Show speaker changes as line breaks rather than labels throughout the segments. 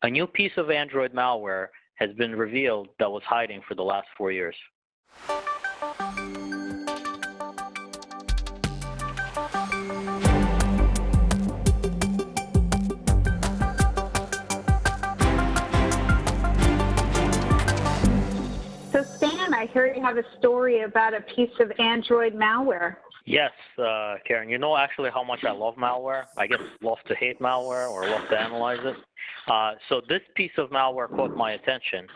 A new piece of Android malware has been revealed that was hiding for the last 4 years.
So Stan, I heard you have a story about a piece of Android malware.
Yes, Karen, you know actually how much I love malware. I guess love to hate malware or love to analyze it. So this piece of malware caught my attention.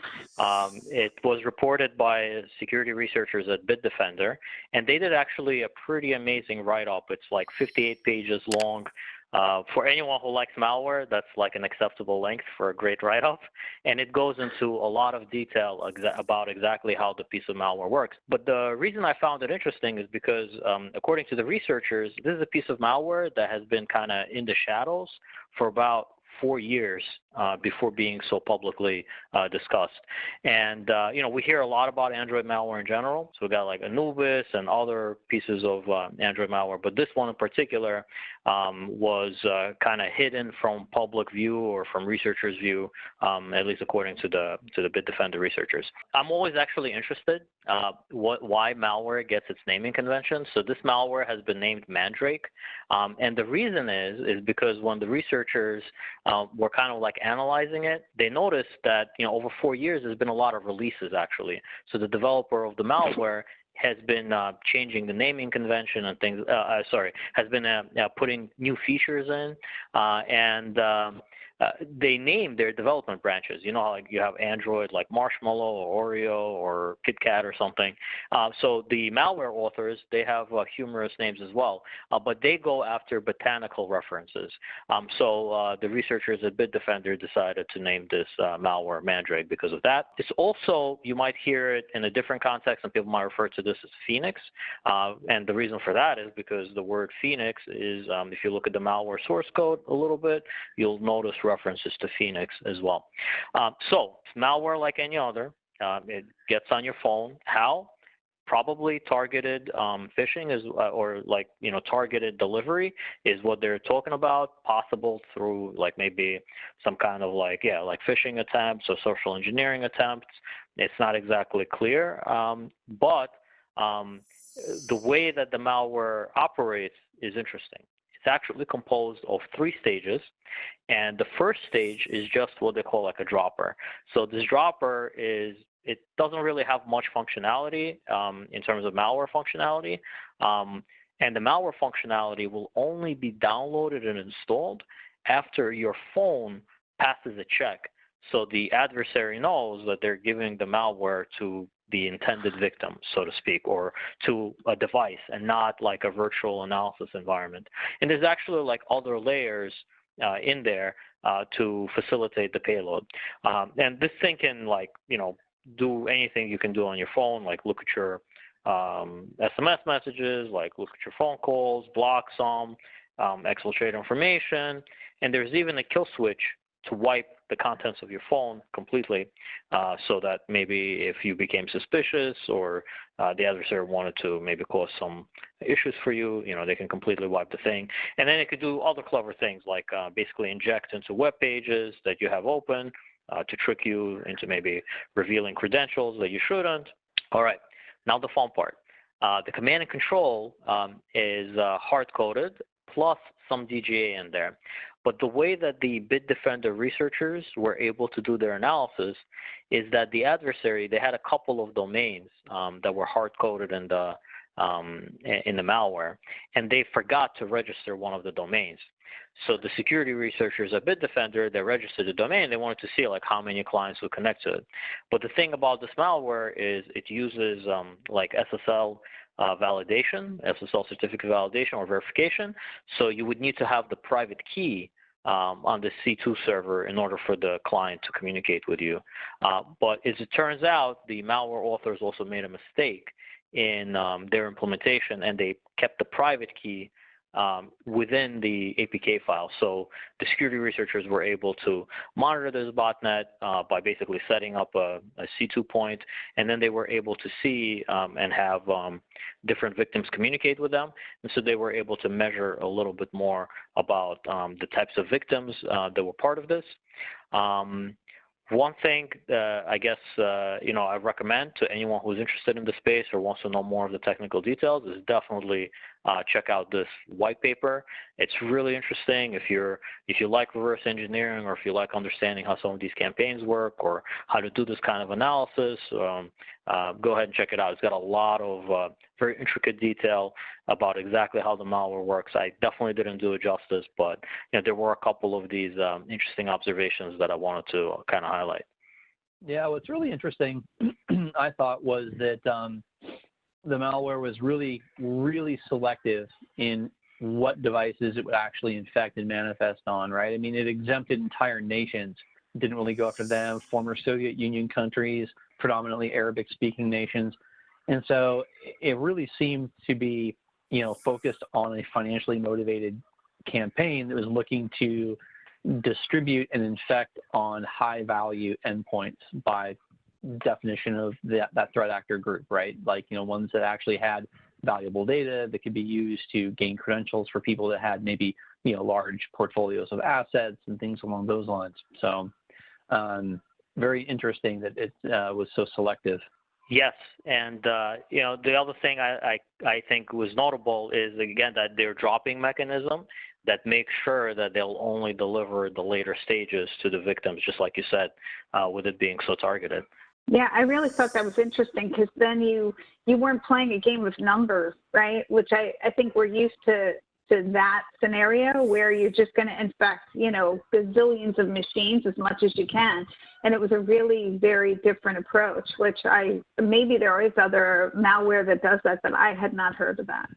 It was reported by security researchers at Bitdefender, and they did actually a pretty amazing write-up. It's like 58 pages long. For anyone who likes malware, that's like an acceptable length for a great write-up. And it goes into a lot of detail about exactly how the piece of malware works. But the reason I found it interesting is because, according to the researchers, this is a piece of malware that has been kind of in the shadows for about 4 years before being so publicly discussed. And, we hear a lot about Android malware in general. So we got like Anubis and other pieces of Android malware. But this one in particular was kind of hidden from public view or from researchers' view, at least according to the Bitdefender researchers. I'm always actually interested why malware gets its naming convention. So this malware has been named Mandrake. And the reason is because when the researchers were kind of like analyzing it, they noticed that over 4 years there's been a lot of releases actually. So the developer of the malware has been changing the naming convention and things. Has been putting new features in, and they name their development branches. You know how like you have Android like Marshmallow or Oreo or KitKat or something. So the malware authors, they have humorous names as well, but they go after botanical references. So the researchers at Bitdefender decided to name this malware Mandrake because of that. It's also, you might hear it in a different context, and people might refer to this as Phoenix. And the reason for that is because the word Phoenix is, if you look at the malware source code a little bit, you'll notice references to Phoenix as well. So malware like any other, it gets on your phone. How? Probably targeted phishing is, or like, targeted delivery is what they're talking about, possible through like maybe some kind of like phishing attempts or social engineering attempts. It's not exactly clear, but the way that the malware operates is interesting. It's actually composed of 3 stages, and the first stage is just what they call like a dropper. So this dropper it doesn't really have much functionality in terms of malware functionality, and the malware functionality will only be downloaded and installed after your phone passes a check. So the adversary knows that they're giving the malware to the intended victim, so to speak, or to a device and not like a virtual analysis environment. And there's actually like other layers in there to facilitate the payload. And this thing can do anything you can do on your phone, like look at your SMS messages, like look at your phone calls, block some, exfiltrate information, and there's even a kill switch to wipe the contents of your phone completely, so that maybe if you became suspicious or the adversary wanted to maybe cause some issues for you, they can completely wipe the thing. And then it could do other clever things like basically inject into web pages that you have open to trick you into maybe revealing credentials that you shouldn't. All right, now the fun part. The command and control is hard-coded plus some DGA in there. But the way that the Bitdefender researchers were able to do their analysis is that the adversary, they had a couple of domains that were hard-coded in the malware, and they forgot to register one of the domains. So the security researchers at Bitdefender, they registered the domain. They wanted to see like how many clients would connect to it. But the thing about this malware is it uses like SSL validation, SSL certificate validation or verification. So you would need to have the private key on the C2 server in order for the client to communicate with you. But as it turns out, the malware authors also made a mistake in their implementation, and they kept the private key within the APK file. So the security researchers were able to monitor this botnet by basically setting up a C2 point, and then they were able to see and have different victims communicate with them. And so they were able to measure a little bit more about the types of victims that were part of this. One thing I guess I recommend to anyone who's interested in the space or wants to know more of the technical details is definitely check out this white paper. It's really interesting if you like reverse engineering, or if you like understanding how some of these campaigns work or how to do this kind of analysis. Go ahead and check it out. It's got a lot of very intricate detail about exactly how the malware works. I definitely didn't do it justice, but there were a couple of these interesting observations that I wanted to kind of highlight.
Yeah, what's really interesting, I thought, was that the malware was really, really selective in what devices it would actually infect and manifest on, right? I mean, it exempted entire nations, didn't really go after them, former Soviet Union countries, predominantly Arabic-speaking nations. And so it really seemed to be, focused on a financially motivated campaign that was looking to distribute and infect on high-value endpoints by definition of that threat actor group, right? Like, ones that actually had valuable data that could be used to gain credentials for people that had maybe, large portfolios of assets and things along those lines. So very interesting that it was so selective.
Yes, and the other thing I think was notable is, again, that their dropping mechanism that makes sure that they'll only deliver the later stages to the victims, just like you said, with it being so targeted.
Yeah, I really thought that was interesting, because then you weren't playing a game with numbers, right? Which I think we're used to that scenario where you're just going to infect, gazillions of machines as much as you can. And it was a really very different approach, which maybe there is other malware that does that I had not heard of that.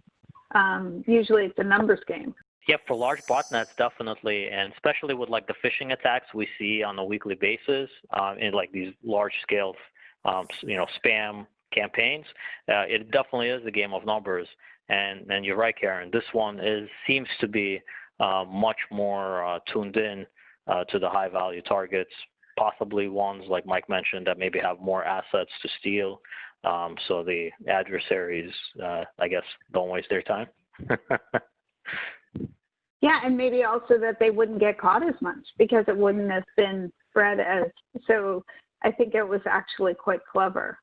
Usually it's a numbers game.
Yeah, for large botnets, definitely, and especially with like the phishing attacks we see on a weekly basis in like these large-scale, spam campaigns. It definitely is a game of numbers, and you're right, Karen. This one seems to be much more tuned in to the high-value targets, possibly ones like Mike mentioned that maybe have more assets to steal, so the adversaries, I guess, don't waste their time.
Yeah, and maybe also that they wouldn't get caught as much because it wouldn't have been spread as. So I think it was actually quite clever.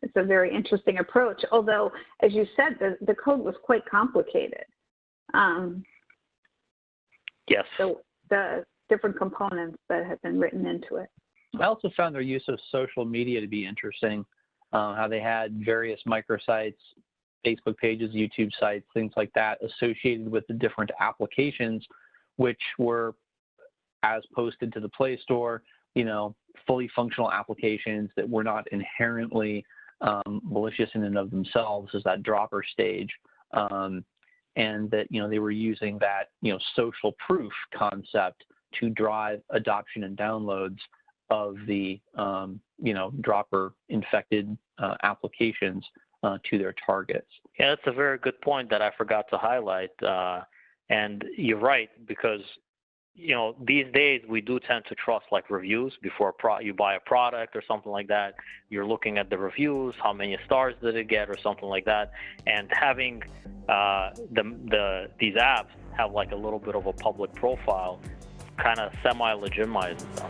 It's a very interesting approach, although, as you said, the code was quite complicated.
Yes.
So the different components that have been written into it.
I also found their use of social media to be interesting, how they had various microsites, Facebook pages, YouTube sites, things like that associated with the different applications, which were, as posted to the Play Store, fully functional applications that were not inherently malicious in and of themselves as that dropper stage. And that, they were using that, social proof concept to drive adoption and downloads of the, dropper infected applications to their targets.
Yeah, that's a very good point that I forgot to highlight. And you're right, because, these days we do tend to trust like reviews before you buy a product or something like that. You're looking at the reviews, how many stars did it get or something like that. And having these apps have like a little bit of a public profile kind of semi-legitimizes them.